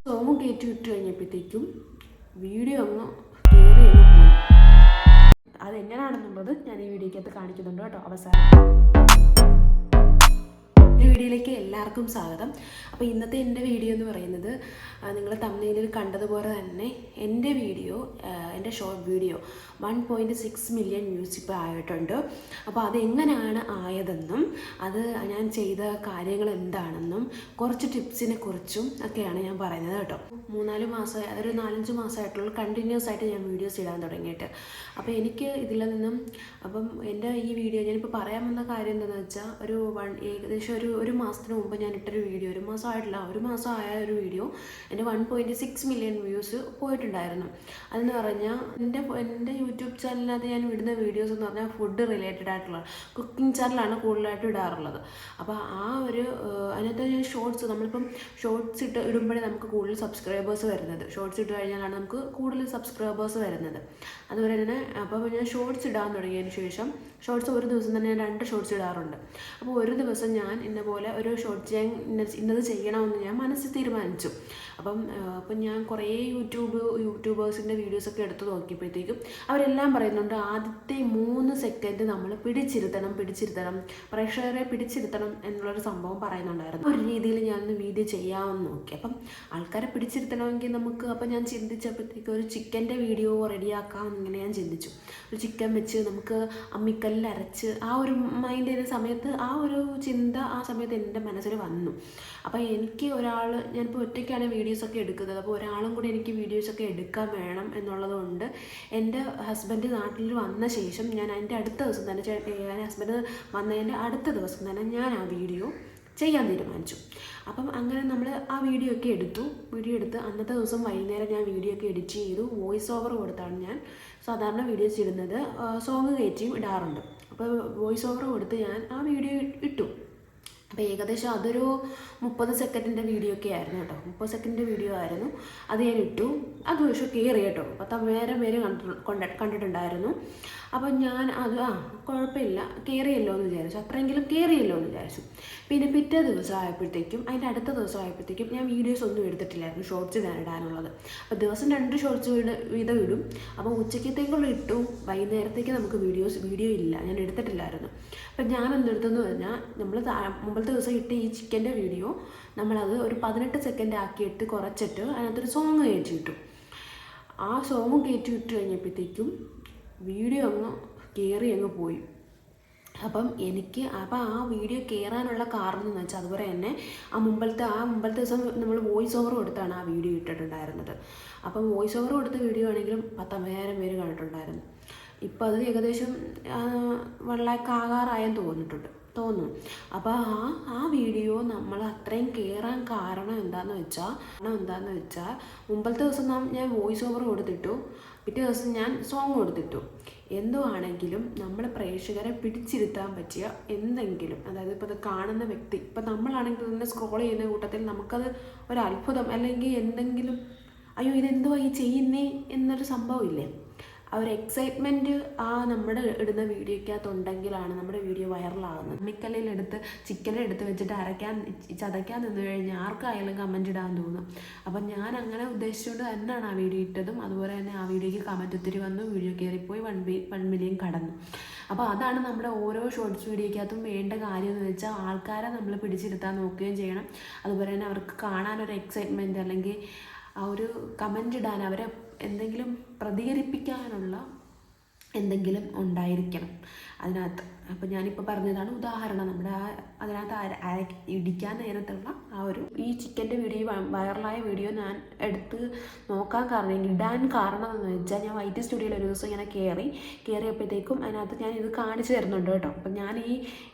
Song കയറ്റി വിട്ട് കഴിഞ്ഞപ്പോഴത്തേക്കും വീഡിയോ അങ്ങ് കയറി അങ്ങ് പോയി. അതെങ്ങനെയാണെന്നുള്ളത് ഞാൻ ഈ വീഡിയോക്കകത്ത് കാണിക്കുന്നുണ്ട് കേട്ടോ. അവസാനം വീഡിയോയിലേക്ക് എല്ലാവർക്കും സ്വാഗതം. അപ്പോൾ ഇന്നത്തെ എൻ്റെ വീഡിയോ എന്ന് പറയുന്നത് നിങ്ങൾ തമ്മിലിൽ കണ്ടതുപോലെ തന്നെ എൻ്റെ വീഡിയോ, എൻ്റെ ഷോർട്ട് വീഡിയോ 1.6 മില്യൺ വ്യൂസ് ഇപ്പോൾ ആയിട്ടുണ്ട്. അപ്പോൾ അതെങ്ങനെയാണ് ആയതെന്നും അത് ഞാൻ ചെയ്ത കാര്യങ്ങൾ എന്താണെന്നും കുറച്ച് ടിപ്സിനെ കുറിച്ചും ഒക്കെയാണ് ഞാൻ പറയുന്നത് കേട്ടോ. 3-4 മാസമായി, അതൊരു 4-5 മാസമായിട്ടുള്ള കണ്ടിന്യൂസ് ആയിട്ട് ഞാൻ വീഡിയോസ് ഇടാൻ തുടങ്ങിയിട്ട്. അപ്പോൾ എനിക്ക് ഇതിൽ നിന്നും അപ്പം എൻ്റെ ഈ വീഡിയോ ഞാനിപ്പോൾ പറയാൻ വന്ന കാര്യം എന്താണെന്ന് വെച്ചാൽ ഏകദേശം ഒരു മാസത്തിന് മുമ്പ് ഞാൻ ഇട്ടൊരു വീഡിയോ, ഒരു മാസമായ ഒരു വീഡിയോ എൻ്റെ 1.6 മില്യൺ വ്യൂസ് പോയിട്ടുണ്ടായിരുന്നു. അതെന്ന് പറഞ്ഞാൽ എൻ്റെ യൂട്യൂബ് ചാനലിനകത്ത് ഞാൻ ഇടുന്ന വീഡിയോസ് എന്ന് പറഞ്ഞാൽ ഫുഡ് റിലേറ്റഡ് ആയിട്ടുള്ള കുക്കിംഗ് ചാനലാണ് കൂടുതലായിട്ട് ഇടാറുള്ളത്. അപ്പോൾ അതിനകത്ത് ഞാൻ നമ്മളിപ്പം ഷോർട്സ് ഇടുമ്പോഴേ നമുക്ക് കൂടുതൽ സബ്സ്ക്രൈബേഴ്സ് വരുന്നത്. ഷോർട്സ് ഇട്ട് കഴിഞ്ഞാലാണ് നമുക്ക് കൂടുതൽ സബ്സ്ക്രൈബേഴ്സ് വരുന്നത്. അതുപോലെ തന്നെ അപ്പോൾ ഞാൻ ഷോർട്സ് ഇടാൻ തുടങ്ങിയതിന് ശേഷം ഷോർട്സ് ഒരു ദിവസം തന്നെ ഞാൻ 2 ഷോർട്സ് ഇടാറുണ്ട്. അപ്പോൾ ഒരു ദിവസം ഞാൻ ഇന്നപോലെ ഒരു ഷോർട്സ് ഞാൻ ഇന്നത് ചെയ്യണമെന്ന് ഞാൻ മനസ്സിൽ തീരുമാനിച്ചു. അപ്പം ഞാൻ കുറേ യൂട്യൂബേഴ്സിൻ്റെ വീഡിയോസൊക്കെ എടുത്ത് നോക്കിയപ്പോഴത്തേക്കും അവരെല്ലാം പറയുന്നുണ്ട് ആദ്യത്തെ 3 സെക്കൻഡ് നമ്മൾ പിടിച്ചിരുത്തണം, പ്രേക്ഷകരെ പിടിച്ചിരുത്തണം എന്നുള്ളൊരു സംഭവം പറയുന്നുണ്ടായിരുന്നു. ഒരു രീതിയിൽ ഞാനൊന്ന് വീഡിയോ ചെയ്യാമെന്ന് നോക്കി. അപ്പം ആൾക്കാരെ പിടിച്ചിരുത്തണമെങ്കിൽ അപ്പം ഞാൻ ചിന്തിച്ചപ്പോഴത്തേക്കും ഒരു ചിക്കൻ്റെ വീഡിയോ റെഡിയാക്കാം എന്നിങ്ങനെ ഞാൻ ചിന്തിച്ചു. ഒരു ചിക്കൻ വെച്ച് നമുക്ക് അമ്മിക്കല്ലിൽ അരച്ച് ആ ഒരു മൈൻഡ് ചെയ്യുന്ന സമയത്ത് ആ ഒരു ചിന്ത ആ സമയത്ത് എൻ്റെ മനസ്സിൽ വന്നു. അപ്പോൾ എനിക്ക് ഞാനിപ്പോൾ ഒറ്റയ്ക്കാണ് വീഡിയോസൊക്കെ എടുക്കുന്നത്. അപ്പോൾ ഒരാളും കൂടി എനിക്ക് വീഡിയോസൊക്കെ എടുക്കാൻ വേണം എന്നുള്ളതുകൊണ്ട് എൻ്റെ ഹസ്ബൻഡ് നാട്ടിൽ വന്ന ശേഷം ഞാൻ അതിൻ്റെ അടുത്ത ദിവസം തന്നെ ഹസ്ബൻഡ് വന്നതിൻ്റെ അടുത്ത ദിവസം തന്നെ ഞാൻ ആ വീഡിയോ ചെയ്യാൻ തീരുമാനിച്ചു. അപ്പം അങ്ങനെ നമ്മൾ ആ വീഡിയോ എടുത്ത് അന്നത്തെ ദിവസം വൈകുന്നേരം ഞാൻ വീഡിയോ ഒക്കെ എഡിറ്റ് ചെയ്തു. വോയിസ് ഓവർ കൊടുത്താണ് ഞാൻ സാധാരണ വീഡിയോസ് ഇടുന്നത്. സോങ് കയറ്റിയും ഇടാറുണ്ട്. അപ്പോൾ വോയിസ് ഓവർ കൊടുത്ത് ഞാൻ ആ വീഡിയോ ഇട്ടു. അപ്പോൾ ഏകദേശം അതൊരു 30 സെക്കൻഡിൻ്റെ വീഡിയോ ഒക്കെ ആയിരുന്നു കേട്ടോ. 30 സെക്കൻഡിൻ്റെ വീഡിയോ ആയിരുന്നു. അത് ഞാൻ ഇട്ടു. അത് പക്ഷേ കയറി കേട്ടോ. 10,000 പേര് കണ്ടിട്ടുണ്ടായിരുന്നു. അപ്പം ഞാൻ കുഴപ്പമില്ല, കയറിയല്ലോ എന്ന് വിചാരിച്ചു. അത്രയെങ്കിലും കയറിയല്ലോ എന്ന് വിചാരിച്ചു. പിന്നെ പിറ്റേ ദിവസം ആയപ്പോഴത്തേക്കും അതിൻ്റെ അടുത്ത ദിവസം ആയപ്പോഴത്തേക്കും ഞാൻ വീഡിയോസ് ഒന്നും എടുത്തിട്ടില്ലായിരുന്നു, ഷോർട്സ് ഞാൻ ഇടാനുള്ളത്. അപ്പോൾ ദിവസം 2 ഷോർട്സ് വീതം ഇടും. അപ്പോൾ ഉച്ചക്കത്തേക്കുള്ള ഇട്ടു, വൈകുന്നേരത്തേക്ക് നമുക്ക് വീഡിയോ ഇല്ല, ഞാൻ എടുത്തിട്ടില്ലായിരുന്നു. അപ്പം ഞാൻ എന്തെടുത്തെന്ന് പറഞ്ഞാൽ നമ്മൾ മുമ്പത്തെ ദിവസം ഇട്ട് ഈ ചിക്കൻ്റെ വീഡിയോ നമ്മളത് ഒരു 18 സെക്കൻഡ് ആക്കിയിട്ട് കുറച്ചിട്ട് അതിനകത്തൊരു സോങ് കയറ്റി ഇട്ടു. ആ സോങ് കയറ്റി ഇട്ട് കഴിഞ്ഞപ്പോഴത്തേക്കും വീഡിയോ അങ്ങ് പോയി. അപ്പം ആ വീഡിയോ കയറാനുള്ള കാരണം എന്ന് വെച്ചാൽ അതുപോലെ തന്നെ ആ മുമ്പത്തെ ദിവസം നമ്മൾ വോയിസ് ഓവർ കൊടുത്താണ് ആ വീഡിയോ ഇട്ടിട്ടുണ്ടായിരുന്നത്. അപ്പം വോയിസ് ഓവർ കൊടുത്ത വീഡിയോ ആണെങ്കിലും 10,000 പേര് കണ്ടിട്ടുണ്ടായിരുന്നു. ഇപ്പം അത് ഏകദേശം 1 ലക്ഷം ആകാറായെന്ന് തോന്നുന്നു. അപ്പോൾ ആ വീഡിയോ നമ്മൾ അത്രയും കയറാൻ കാരണം എന്താണെന്ന് വെച്ചാൽ മുമ്പത്തെ ദിവസം ഞാൻ വോയിസ് ഓവർ കൊടുത്തിട്ടു, പിറ്റേ ദിവസം ഞാൻ സോങ് കൊടുത്തിട്ടു. എന്തോ ആണെങ്കിലും നമ്മൾ പ്രേക്ഷകരെ പിടിച്ചിരുത്താൻ പറ്റിയ എന്തെങ്കിലും, അതായത് ഇപ്പോൾ അത് കാണുന്ന വ്യക്തി, ഇപ്പം നമ്മളാണെങ്കിൽ തന്നെ സ്ക്രോൾ ചെയ്യുന്ന കൂട്ടത്തിൽ നമുക്കത് ഒരു അത്ഭുതം അല്ലെങ്കിൽ എന്തെങ്കിലും അയ്യോ ഇതെന്തോ ഈ ചെയ്യുന്നേ എന്നൊരു സംഭവം ഇല്ലേ, ആ ഒരു എക്സൈറ്റ്മെൻറ്റ് നമ്മുടെ ഇടുന്ന വീഡിയോയ്ക്കകത്തുണ്ടെങ്കിലാണ് നമ്മുടെ വീഡിയോ വൈറലാകുന്നത്. മിക്കലിലെടുത്ത് ചിക്കനെടുത്ത് വെച്ചിട്ട് ചതയ്ക്കാൻ നിന്ന് കഴിഞ്ഞാൽ ആർക്കായാലും കമൻറ്റ് ഇടാൻ തോന്നും. അപ്പം ഞാൻ അങ്ങനെ ഉദ്ദേശിച്ചുകൊണ്ട് തന്നെയാണ് ആ വീഡിയോ ഇട്ടതും. അതുപോലെ തന്നെ ആ വീഡിയോയ്ക്ക് കമൻറ്റ് ഒത്തിരി വന്നു, വീഡിയോ കയറിപ്പോയി 1 മില്യൺ കടന്നു. അപ്പോൾ അതാണ് നമ്മുടെ ഓരോ ഷോർട്സ് വീഡിയോയ്ക്കകത്തും വേണ്ട കാര്യം എന്ന് വെച്ചാൽ ആൾക്കാരെ നമ്മൾ പിടിച്ചിരുത്താൻ നോക്കുകയും ചെയ്യണം. അതുപോലെ തന്നെ അവർക്ക് കാണാനൊരു എക്സൈറ്റ്മെൻറ്റ് അല്ലെങ്കിൽ ആ ഒരു കമൻ്റ് ഇടാൻ, അവരെ എന്തെങ്കിലും പ്രതികരിപ്പിക്കാനുള്ള എന്തെങ്കിലും ഉണ്ടായിരിക്കണം അതിനകത്ത്. അപ്പോൾ ഞാനിപ്പോൾ പറഞ്ഞതാണ് ഉദാഹരണം. നമ്മുടെ അതിനകത്ത് ഇടിക്കാൻ നേരത്തുള്ള ഈ ചിക്കൻ്റെ വീഡിയോ, വൈറലായ വീഡിയോ ഞാൻ എടുത്ത് നോക്കാൻ കാരണം, ഇടാൻ കാരണം എന്ന് വെച്ചാൽ ഞാൻ YT സ്റ്റുഡിയോയിൽ ഒരു ദിവസം ഇങ്ങനെ കയറിയപ്പോഴത്തേക്കും അതിനകത്ത് ഞാൻ ഇത് കാണിച്ചു തരുന്നുണ്ട് കേട്ടോ. അപ്പം ഞാൻ ഈ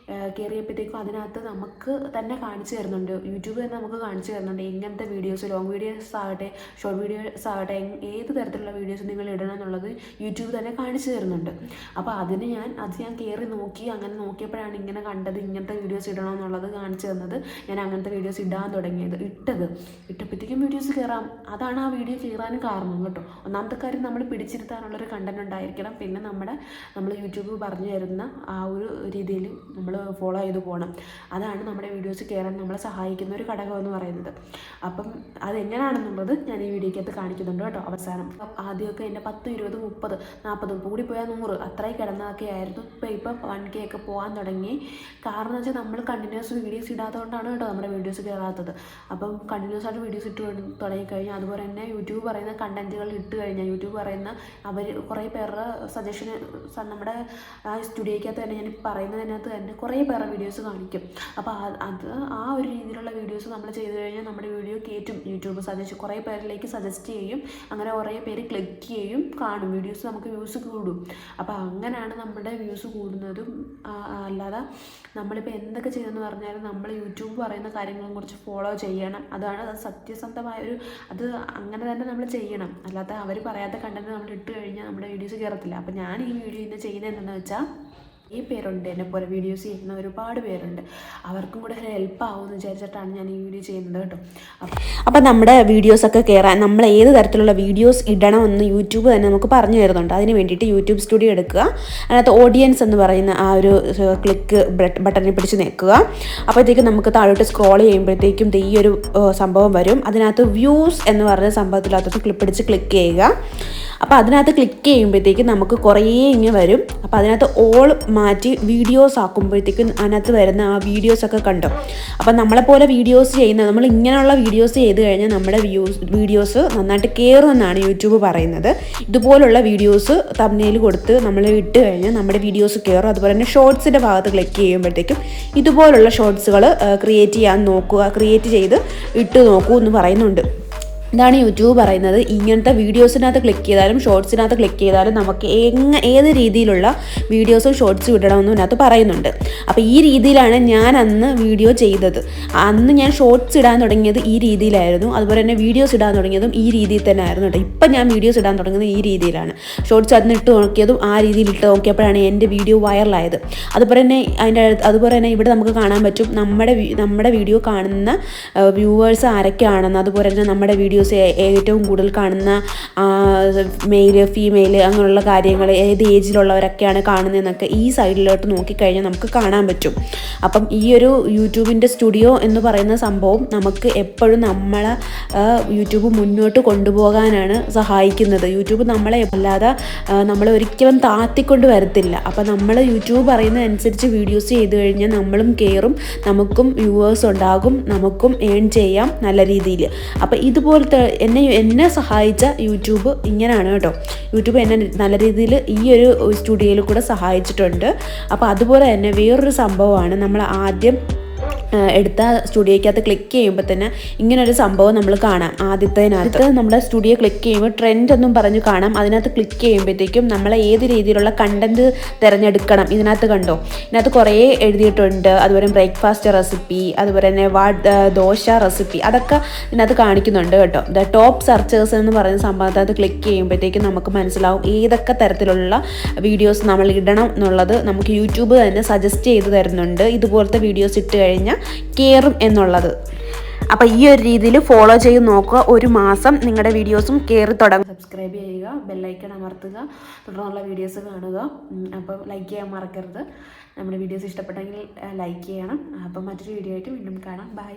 കയറിയപ്പോഴത്തേക്കും അതിനകത്ത് നമുക്ക് തന്നെ കാണിച്ചു തരുന്നുണ്ട്, യൂട്യൂബ് തന്നെ നമുക്ക് കാണിച്ചു തരുന്നുണ്ട് ഇങ്ങനത്തെ വീഡിയോസ്, ലോങ് വീഡിയോസ് ആകട്ടെ ഷോർട്ട് വീഡിയോസ് ആകട്ടെ ഏത് തരത്തിലുള്ള വീഡിയോസ് നിങ്ങൾ ഇടണം എന്നുള്ളത് യൂട്യൂബ് തന്നെ കാണിച്ചു തരുന്നുണ്ട്. അപ്പോൾ അത് ഞാൻ കയറി നോക്കി, അങ്ങനെ നോക്കിയപ്പോഴാണ് ഇങ്ങനെ കണ്ടത്, ഇങ്ങനത്തെ വീഡിയോസ് ഇടണമെന്നുള്ളത് കാണിച്ചു തന്നത്. ഞാൻ അങ്ങനത്തെ വീഡിയോസ് ഇടാൻ തുടങ്ങിയത്, ഇട്ടപ്പോഴത്തേക്കും വീഡിയോസ് കയറാം. അതാണ് ആ വീഡിയോ കയറാനും കാരണം കേട്ടോ. ഒന്നാമത്തെ കാര്യം നമ്മൾ പിടിച്ചിരുത്താനുള്ളൊരു കണ്ടന്റ് ഉണ്ടായിരിക്കണം. പിന്നെ നമ്മൾ യൂട്യൂബ് പറഞ്ഞു തരുന്ന ആ ഒരു രീതിയിൽ നമ്മൾ ഫോളോ ചെയ്ത് പോകണം. അതാണ് നമ്മുടെ വീഡിയോസ് കയറാൻ നമ്മളെ സഹായിക്കുന്ന ഒരു ഘടകം എന്ന് പറയുന്നത്. അപ്പം അതെങ്ങനെയാണെന്നുള്ളത് ഞാൻ ഈ വീഡിയോക്കകത്ത് കാണിക്കുന്നുണ്ട് കേട്ടോ. അവസാനം ആദ്യമൊക്കെ എൻ്റെ 10, 20, 30, 40 കൂടിപ്പോയാൽ 100 അത്രയും കിടന്നതൊക്കെ ആയിരുന്നു. ഇപ്പം 1K ഒക്കെ പോകാൻ തുടങ്ങി. കാരണം എന്ന് വെച്ചാൽ നമ്മൾ കണ്ടിന്യൂസ് വീഡിയോസ് ഇടാത്തതുകൊണ്ടാണ് കേട്ടോ നമ്മുടെ വീഡിയോസ് കയറാത്തത്. അപ്പം കണ്ടിന്യൂസ് ആയിട്ട് വീഡിയോസ് ഇട്ട് തുടങ്ങിക്കഴിഞ്ഞാൽ, അതുപോലെ തന്നെ യൂട്യൂബ് പറയുന്ന കണ്ടന്റുകൾ ഇട്ട് കഴിഞ്ഞാൽ, യൂട്യൂബ് പറയുന്ന കുറേ പേരുടെ സജഷന് നമ്മുടെ ആ സ്റ്റുഡിയോയ്ക്കകത്ത് തന്നെ ഞാൻ പറയുന്നതിനകത്ത് തന്നെ കുറേ പേരുടെ വീഡിയോസ് കാണിക്കും. അപ്പോൾ ആ ഒരു രീതിയിലുള്ള വീഡിയോസ് നമ്മൾ ചെയ്ത് കഴിഞ്ഞാൽ നമ്മുടെ വീഡിയോ കയറ്റും. യൂട്യൂബ് കുറേ പേരിലേക്ക് സജസ്റ്റ് ചെയ്യും. അങ്ങനെ കുറേ പേര് ക്ലിക്ക് ചെയ്യും, കാണും വീഡിയോസ്, നമുക്ക് വ്യൂസ് കൂടും. അപ്പോൾ അങ്ങനെയാണ് നമ്മുടെ വ്യൂസ് കൂടുന്നതും. അല്ലാതെ നമ്മളിപ്പോൾ എന്തൊക്കെ ചെയ്തെന്ന് പറഞ്ഞാലും നമ്മൾ യൂട്യൂബ് പറയുന്ന കാര്യങ്ങളും കുറച്ച് ഫോളോ ചെയ്യണം. അതാണ് സത്യസന്ധമായൊരു അത് അങ്ങനെ തന്നെ നമ്മൾ ചെയ്യണം. അല്ലാതെ അവർ പറയാത്ത കണ്ടന്റ് നമ്മൾ ഇട്ട് കഴിഞ്ഞാൽ നമ്മുടെ വീഡിയോസ് കയറത്തില്ല. അപ്പോൾ ഞാൻ ഈ വീഡിയോ ഇന്ന് ചെയ്യുന്നത് എന്താണെന്ന് വെച്ചാൽ, ഈ പേരുണ്ട് എന്നെ പോലെ വീഡിയോസ് ചെയ്യുന്ന ഒരുപാട് പേരുണ്ട്, അവർക്കും കൂടെ ഹെൽപ്പ് ആവുമെന്ന് വിചാരിച്ചിട്ടാണ് ഞാൻ ഈ വീഡിയോ ചെയ്യുന്നത് കേട്ടോ. അപ്പം നമ്മുടെ വീഡിയോസൊക്കെ കയറാൻ നമ്മൾ ഏത് തരത്തിലുള്ള വീഡിയോസ് ഇടണമെന്ന് യൂട്യൂബ് തന്നെ നമുക്ക് പറഞ്ഞു തരുന്നുണ്ട്. അതിന് വേണ്ടിയിട്ട് യൂട്യൂബ് സ്റ്റുഡിയോ എടുക്കുക. അതിനകത്ത് ഓഡിയൻസ് എന്ന് പറയുന്ന ആ ഒരു ക്ലിക്ക് ബട്ടണിൽ പിടിച്ച് നിൽക്കുക. അപ്പോഴത്തേക്കും നമുക്ക് താഴോട്ട് സ്ക്രോൾ ചെയ്യുമ്പോഴത്തേക്കും ഈ ഒരു സംഭവം വരും. അതിനകത്ത് വ്യൂസ് എന്ന് പറഞ്ഞ സംഭവത്തിനകത്ത് പിടിച്ച് ക്ലിക്ക് ചെയ്യുക. അപ്പോൾ അതിനകത്ത് ക്ലിക്ക് ചെയ്യുമ്പോഴത്തേക്കും നമുക്ക് കുറേ ഇങ്ങനെ വരും. അപ്പോൾ അതിനകത്ത് ഓൾ മാറ്റി വീഡിയോസ് ആക്കുമ്പോഴത്തേക്കും അതിനകത്ത് വരുന്ന ആ വീഡിയോസൊക്കെ കണ്ടോ. അപ്പം നമ്മളെപ്പോലെ വീഡിയോസ് ചെയ്യുന്ന, നമ്മൾ ഇങ്ങനെയുള്ള വീഡിയോസ് ചെയ്ത് കഴിഞ്ഞാൽ നമ്മുടെ വീഡിയോസ് നന്നായിട്ട് കയറുമെന്നാണ് യൂട്യൂബ് പറയുന്നത്. ഇതുപോലുള്ള വീഡിയോസ് തംബ്നെയിൽ കൊടുത്ത് നമ്മൾ ഇട്ട് കഴിഞ്ഞാൽ നമ്മുടെ വീഡിയോസ് കയറും. അതുപോലെ തന്നെ ഷോർട്സിൻ്റെ ഭാഗത്ത് ക്ലിക്ക് ചെയ്യുമ്പോഴത്തേക്കും ഇതുപോലുള്ള ഷോർട്സുകൾ ക്രിയേറ്റ് ചെയ്ത് ഇട്ട് നോക്കൂ എന്ന് പറയുന്നുണ്ട്. ഇതാണ് യൂട്യൂബ് പറയുന്നത്. ഇങ്ങനത്തെ വീഡിയോസിനകത്ത് ക്ലിക്ക് ചെയ്താലും ഷോർട്സിനകത്ത് ക്ലിക്ക് ചെയ്താലും നമുക്ക് ഏത് രീതിയിലുള്ള വീഡിയോസും ഷോർട്സും ഇടണമെന്നും ഇതിനകത്ത് പറയുന്നുണ്ട്. അപ്പോൾ ഈ രീതിയിലാണ് ഞാൻ അന്ന് വീഡിയോ ചെയ്തത്. അന്ന് ഞാൻ ഷോർട്സ് ഇടാൻ തുടങ്ങിയത് ഈ രീതിയിലായിരുന്നു. അതുപോലെ തന്നെ വീഡിയോസ് ഇടാൻ തുടങ്ങിയതും ഈ രീതിയിൽ തന്നെ ആയിരുന്നു കേട്ടോ. ഇപ്പം ഞാൻ വീഡിയോസ് ഇടാൻ തുടങ്ങുന്നത് ഈ രീതിയിലാണ്. ഷോർട്സ് അന്ന് ഇട്ട് നോക്കിയതും ആ രീതിയിൽ ഇട്ട് നോക്കിയപ്പോഴാണ് എൻ്റെ വീഡിയോ വൈറലായത്. അതുപോലെ തന്നെ ഇവിടെ നമുക്ക് കാണാൻ പറ്റും നമ്മുടെ വീഡിയോ കാണുന്ന വ്യൂവേഴ്സ് ആരൊക്കെയാണെന്ന്. അതുപോലെ തന്നെ നമ്മുടെ വീഡിയോസ് ഏറ്റവും കൂടുതൽ കാണുന്ന മെയില്, ഫീമെയില്, അങ്ങനെയുള്ള കാര്യങ്ങൾ, ഏത് ഏജിലുള്ളവരൊക്കെയാണ് കാണുന്നതെന്നൊക്കെ ഈ സൈഡിലോട്ട് നോക്കിക്കഴിഞ്ഞാൽ നമുക്ക് കാണാൻ പറ്റും. അപ്പം ഈ ഒരു യൂട്യൂബിൻ്റെ സ്റ്റുഡിയോ എന്ന് പറയുന്ന സംഭവം നമുക്ക് എപ്പോഴും നമ്മളെ യൂട്യൂബ് മുന്നോട്ട് കൊണ്ടുപോകാനാണ് സഹായിക്കുന്നത്. യൂട്യൂബ് നമ്മളെ അല്ലാതെ നമ്മളെ ഒരിക്കലും താത്തിക്കൊണ്ട് വരത്തില്ല. അപ്പം നമ്മൾ യൂട്യൂബ് പറയുന്നതനുസരിച്ച് വീഡിയോസ് ചെയ്ത് കഴിഞ്ഞാൽ നമ്മളും കയറും, നമുക്കും വ്യൂവേഴ്സ് ഉണ്ടാകും, നമുക്കും ഏൺ ചെയ്യാം നല്ല രീതിയിൽ. അപ്പം ഇതുപോലത്തെ എന്നെ സഹായിച്ച യൂട്യൂബ് ഇങ്ങനെയാണ് കേട്ടോ. യൂട്യൂബ് എന്നെ നല്ല രീതിയിൽ ഈ ഒരു സ്റ്റുഡിയോയിൽ കൂടെ സഹായിച്ചിട്ടുണ്ട്. അപ്പോൾ അതുപോലെ തന്നെ വേറൊരു സംഭവമാണ്, നമ്മൾ ആദ്യം എടുത്ത സ്റ്റുഡിയോയ്ക്കകത്ത് ക്ലിക്ക് ചെയ്യുമ്പോൾ തന്നെ ഇങ്ങനൊരു സംഭവം നമ്മൾ കാണാം. ആദ്യത്തേനകത്ത് നമ്മുടെ സ്റ്റുഡിയോ ക്ലിക്ക് ചെയ്യുമ്പോൾ ട്രെൻഡ് എന്നും പറഞ്ഞു കാണാം. അതിനകത്ത് ക്ലിക്ക് ചെയ്യുമ്പോഴത്തേക്കും നമ്മൾ ഏത് രീതിയിലുള്ള കണ്ടന്റ് തിരഞ്ഞെടുക്കണം ഇതിനകത്ത് കണ്ടോ. ഇതിനകത്ത് കുറേ എഴുതിയിട്ടുണ്ട്. അതുപോലെ ബ്രേക്ക്ഫാസ്റ്റ് റെസിപ്പി, അതുപോലെ തന്നെ ദോശ റെസിപ്പി, അതൊക്കെ ഇതിനകത്ത് കാണിക്കുന്നുണ്ട് കേട്ടോ. ടോപ്പ് സെർച്ചേഴ്സ് എന്ന് പറയുന്ന സംഭവത്തിനകത്ത് ക്ലിക്ക് ചെയ്യുമ്പോഴത്തേക്കും നമുക്ക് മനസ്സിലാവും ഏതൊക്കെ തരത്തിലുള്ള വീഡിയോസ് നമ്മൾ ഇടണം എന്നുള്ളത് നമുക്ക് യൂട്യൂബ് തന്നെ സജസ്റ്റ് ചെയ്ത് തരുന്നുണ്ട്. ഇതുപോലത്തെ വീഡിയോസ് ഇട്ട് കഴിഞ്ഞാൽ കയറും എന്നുള്ളത്. അപ്പോൾ ഈ ഒരു രീതിയിൽ ഫോളോ ചെയ്ത് നോക്കുക. ഒരു മാസം നിങ്ങളുടെ വീഡിയോസും കയറി തുടങ്ങും. സബ്സ്ക്രൈബ് ചെയ്യുക, ബെല്ലൈക്കൺ അമർത്തുക, തുടർന്നുള്ള വീഡിയോസ് കാണുക. അപ്പം ലൈക്ക് ചെയ്യാൻ മറക്കരുത്. നമ്മുടെ വീഡിയോസ് ഇഷ്ടപ്പെട്ടെങ്കിൽ ലൈക്ക് ചെയ്യണം. അപ്പം മറ്റൊരു വീഡിയോ ആയിട്ട് വീണ്ടും കാണാം. ബൈ.